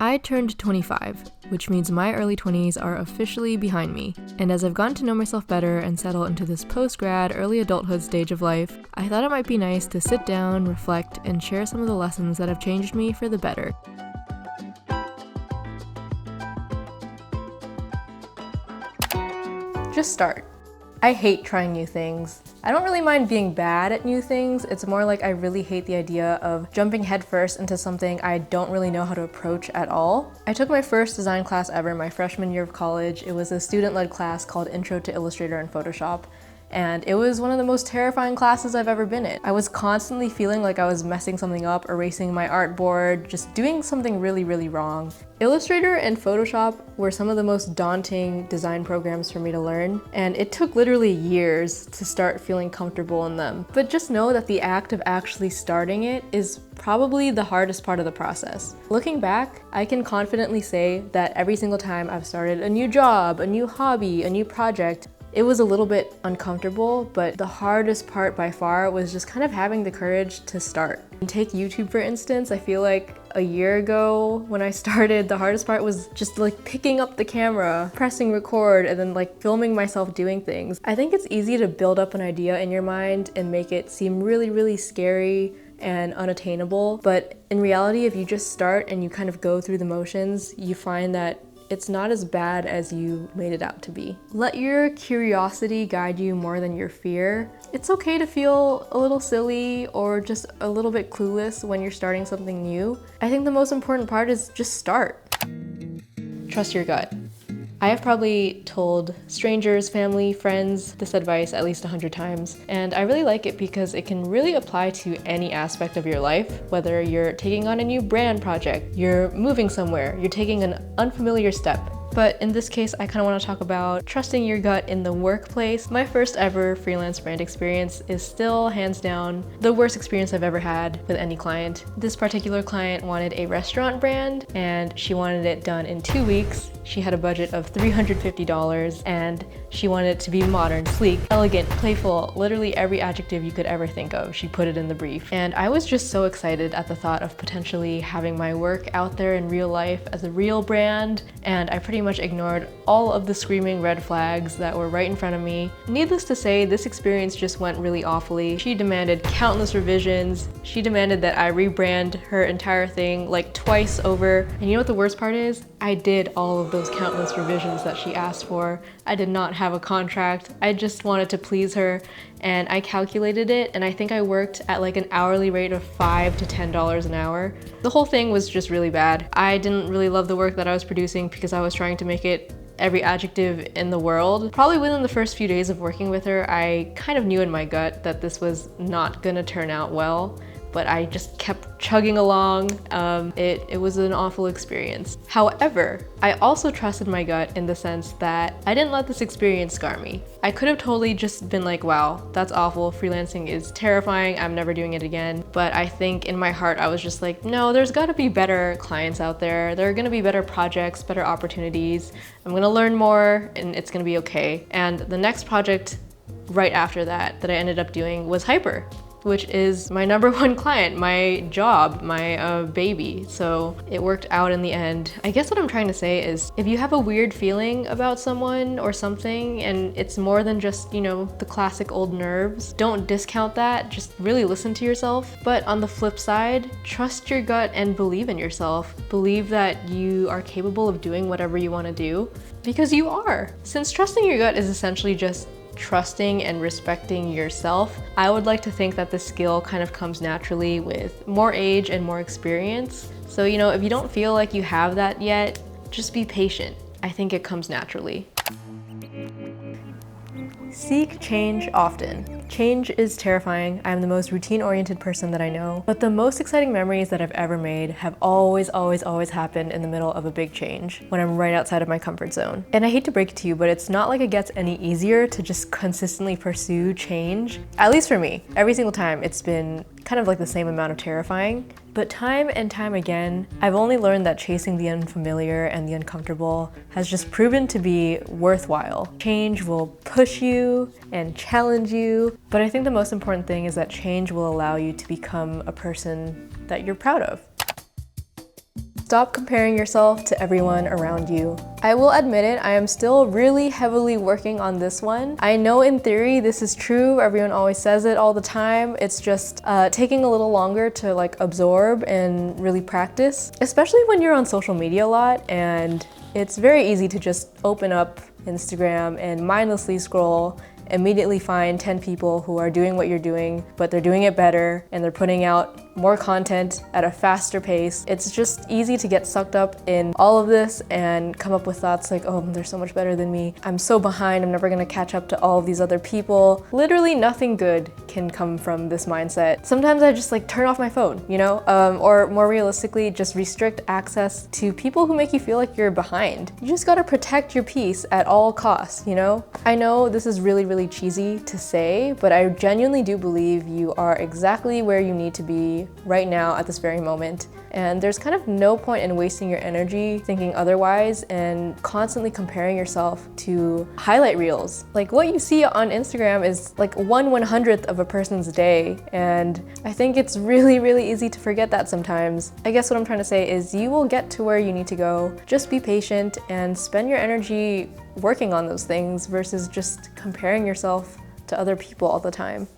I turned 25, which means my early 20s are officially behind me. And as I've gotten to know myself better and settle into this post-grad, early adulthood stage of life, I thought it might be nice to sit down, reflect, and share some of the lessons that have changed me for the better. Just start. I hate trying new things. I don't really mind being bad at new things. It's more like I really hate the idea of jumping headfirst into something I don't really know how to approach at all. I took my first design class ever my freshman year of college. It was a student-led class called Intro to Illustrator and Photoshop. And it was one of the most terrifying classes I've ever been in. I was constantly feeling like I was messing something up, erasing my artboard, just doing something really, really wrong. Illustrator and Photoshop were some of the most daunting design programs for me to learn, and it took literally years to start feeling comfortable in them. But just know that the act of actually starting it is probably the hardest part of the process. Looking back, I can confidently say that every single time I've started a new job, a new hobby, a new project, it was a little bit uncomfortable, but the hardest part by far was just kind of having the courage to start. Take YouTube for instance, I feel like a year ago when I started, the hardest part was just like picking up the camera, pressing record, and then like filming myself doing things. I think it's easy to build up an idea in your mind and make it seem really, really scary and unattainable, but in reality, if you just start and you kind of go through the motions, you find that it's not as bad as you made it out to be. Let your curiosity guide you more than your fear. It's okay to feel a little silly or just a little bit clueless when you're starting something new. I think the most important part is just start. Trust your gut. I have probably told strangers, family, friends this advice at least 100 times, and I really like it because it can really apply to any aspect of your life, whether you're taking on a new brand project, you're moving somewhere, you're taking an unfamiliar step. But in this case, I kind of want to talk about trusting your gut in the workplace. My first ever freelance brand experience is still hands down the worst experience I've ever had with any client. This particular client wanted a restaurant brand and she wanted it done in 2 weeks. She had a budget of $350 and she wanted it to be modern, sleek, elegant, playful, literally every adjective you could ever think of. She put it in the brief. And I was just so excited at the thought of potentially having my work out there in real life as a real brand, and I pretty much ignored all of the screaming red flags that were right in front of me. Needless to say, this experience just went really awfully. She demanded countless revisions. She demanded that I rebrand her entire thing like twice over. And you know what the worst part is? I did all of those countless revisions that she asked for. I did not have a contract. I just wanted to please her, and I calculated it, and I think I worked at like an hourly rate of $5 to $10 an hour. The whole thing was just really bad. I didn't really love the work that I was producing because I was trying to make it every adjective in the world. Probably within the first few days of working with her, I kind of knew in my gut that this was not gonna turn out well, but I just kept chugging along. It was an awful experience. However, I also trusted my gut in the sense that I didn't let this experience scar me. I could have totally just been like, wow, that's awful, freelancing is terrifying, I'm never doing it again. But I think in my heart, I was just like, no, there's gotta be better clients out there. There are gonna be better projects, better opportunities. I'm gonna learn more and it's gonna be okay. And the next project right after that I ended up doing was Hyper, which is my #1 client, my job, my baby. So it worked out in the end. I guess what I'm trying to say is if you have a weird feeling about someone or something and it's more than just, you know, the classic old nerves, don't discount that, just really listen to yourself. But on the flip side, trust your gut and believe in yourself. Believe that you are capable of doing whatever you want to do, because you are. Since trusting your gut is essentially just trusting and respecting yourself, I would like to think that this skill kind of comes naturally with more age and more experience. So, you know, if you don't feel like you have that yet, just be patient. I think it comes naturally. Seek change often. Change is terrifying. I'm the most routine-oriented person that I know, but the most exciting memories that I've ever made have always happened in the middle of a big change, when I'm right outside of my comfort zone. And I hate to break it to you, but it's not like it gets any easier to just consistently pursue change. At least for me. Every single time it's been kind of like the same amount of terrifying. But time and time again, I've only learned that chasing the unfamiliar and the uncomfortable has just proven to be worthwhile. Change will push you and challenge you, but I think the most important thing is that change will allow you to become a person that you're proud of. Stop comparing yourself to everyone around you. I will admit it, I am still really heavily working on this one. I know in theory this is true, everyone always says it all the time. It's just taking a little longer to like absorb and really practice, especially when you're on social media a lot, and it's very easy to just open up Instagram and mindlessly scroll, immediately find 10 people who are doing what you're doing, but they're doing it better and they're putting out more content at a faster pace. It's just easy to get sucked up in all of this and come up with thoughts like, oh, they're so much better than me. I'm so behind, I'm never gonna catch up to all of these other people. Literally nothing good can come from this mindset. Sometimes I just like turn off my phone, you know? Or more realistically, just restrict access to people who make you feel like you're behind. You just gotta protect your peace at all costs, you know? I know this is really cheesy to say, but I genuinely do believe you are exactly where you need to be right now at this very moment. And there's kind of no point in wasting your energy thinking otherwise and constantly comparing yourself to highlight reels. Like what you see on Instagram is like 1/100th of a person's day. And I think it's really easy to forget that sometimes. I guess what I'm trying to say is you will get to where you need to go. Just be patient and spend your energy working on those things versus just comparing yourself to other people all the time.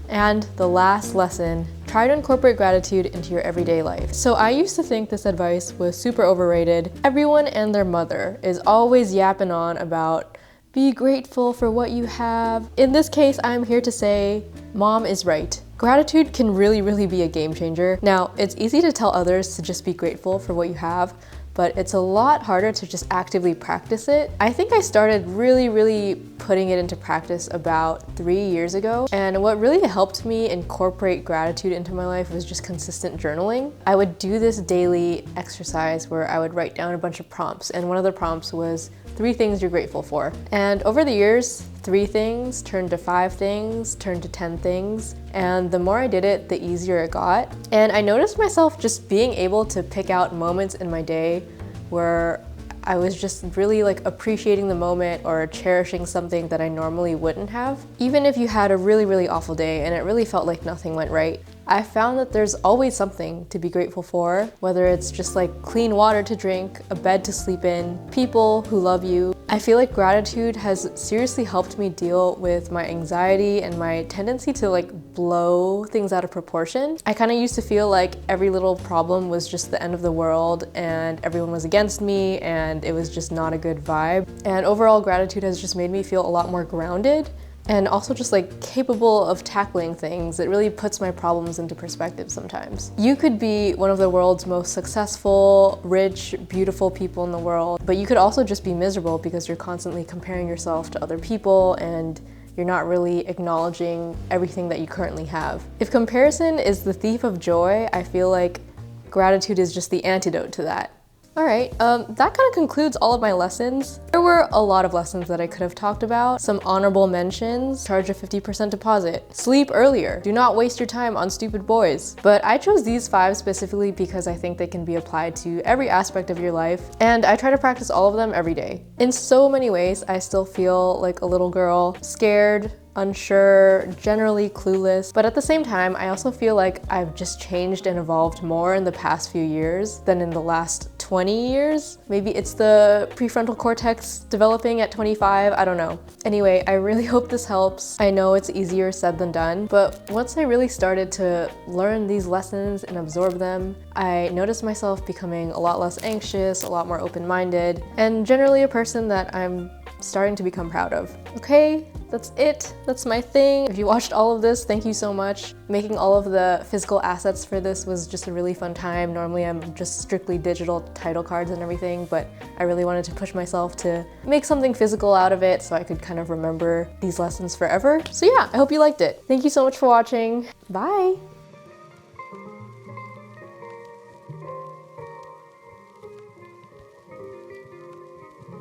And the last lesson, try to incorporate gratitude into your everyday life. So I used to think this advice was super overrated. Everyone and their mother is always yapping on about be grateful for what you have. In this case, I'm here to say, mom is right. Gratitude can really be a game changer. Now, it's easy to tell others to just be grateful for what you have, but it's a lot harder to just actively practice it. I think I started really putting it into practice about 3 years ago. And what really helped me incorporate gratitude into my life was just consistent journaling. I would do this daily exercise where I would write down a bunch of prompts. And one of the prompts was 3 things you're grateful for. And over the years, 3 things turned to 5 things, turned to 10 things. And the more I did it, the easier it got. And I noticed myself just being able to pick out moments in my day where I was just really like appreciating the moment or cherishing something that I normally wouldn't have. Even if you had a really awful day and it really felt like nothing went right, I found that there's always something to be grateful for, whether it's just like clean water to drink, a bed to sleep in, people who love you. I feel like gratitude has seriously helped me deal with my anxiety and my tendency to like blow things out of proportion. I kind of used to feel like every little problem was just the end of the world and everyone was against me and it was just not a good vibe. And overall, gratitude has just made me feel a lot more grounded and also just like capable of tackling things. It really puts my problems into perspective sometimes. You could be one of the world's most successful, rich, beautiful people in the world, but you could also just be miserable because you're constantly comparing yourself to other people and you're not really acknowledging everything that you currently have. If comparison is the thief of joy, I feel like gratitude is just the antidote to that. All right, that kind of concludes all of my lessons. There were a lot of lessons that I could have talked about. Some honorable mentions: charge a 50% deposit, sleep earlier, do not waste your time on stupid boys. But I chose these 5 specifically because I think they can be applied to every aspect of your life, and I try to practice all of them every day. In so many ways, I still feel like a little girl, scared, unsure, generally clueless, but at the same time, I also feel like I've just changed and evolved more in the past few years than in the last 20 years. Maybe it's the prefrontal cortex developing at 25, I don't know. Anyway, I really hope this helps. I know it's easier said than done, but once I really started to learn these lessons and absorb them, I noticed myself becoming a lot less anxious, a lot more open-minded, and generally a person that I'm starting to become proud of. Okay, that's it. That's my thing. If you watched all of this, thank you so much. Making all of the physical assets for this was just a really fun time. Normally I'm just strictly digital title cards and everything, but I really wanted to push myself to make something physical out of it so I could kind of remember these lessons forever. So yeah, I hope you liked it. Thank you so much for watching. Bye.